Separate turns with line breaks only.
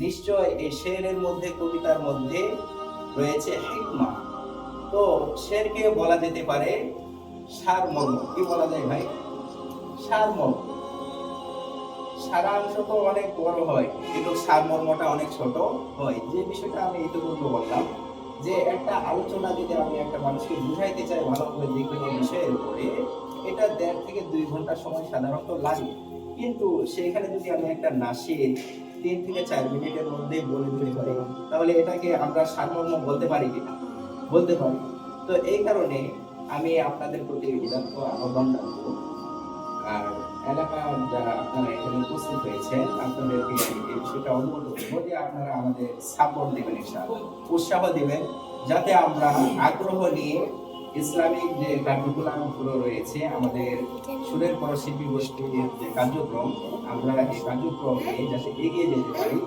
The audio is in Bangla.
নিশ্চয় এই শেরের মধ্যে, কবিতার মধ্যে রয়েছে হিকমা। তো শেরকে বলা যেতে পারে সারমর্ম। কি বলা যায় ভাই? সারমর্ম। সারাংশ তো অনেক বড় হয়, কিন্তু সারমর্মটা অনেক ছোট হয়। যে বিষয়টা আমি ইতিপূর্বে বললাম, যে একটা আলোচনা যদি আমি একটা মানুষকে বুঝাইতে চাই ভালোভাবে যে কোনো বিষয়ের উপরে, এটা 1.5 থেকে 2 ঘন্টা সময় সাধারণত লাগে। কিন্তু সেইখানে যদি আমি একটা নাসির 3 থেকে 4 মিনিটের মধ্যে বলে দিতে পারি, তাহলে এটাকে আমরা সারমর্ম বলতে পারি কিনা? বলতে পারি। তো এই কারণে আমি আপনাদের প্রতি উদাত্ত আহ্বান রাখবো, আর এলাকার যারা আপনারা এখানে উপস্থিত হয়েছেন, আপনাদেরকে এই বিষয়টা অবগত করবো যে আপনারা আমাদের সাপোর্ট দিবেন, ইনশাআল্লাহ উৎসাহ দিবেন, যাতে আমরা আগ্রহ নিয়ে ইসলামিক যে কার্যক্রমগুলো রয়েছে, আমাদের সুরের পর শিল্পী গোষ্ঠীর যে কার্যক্রম, আমরা এই কার্যক্রম নিয়ে যাতে এগিয়ে যেতে পারি।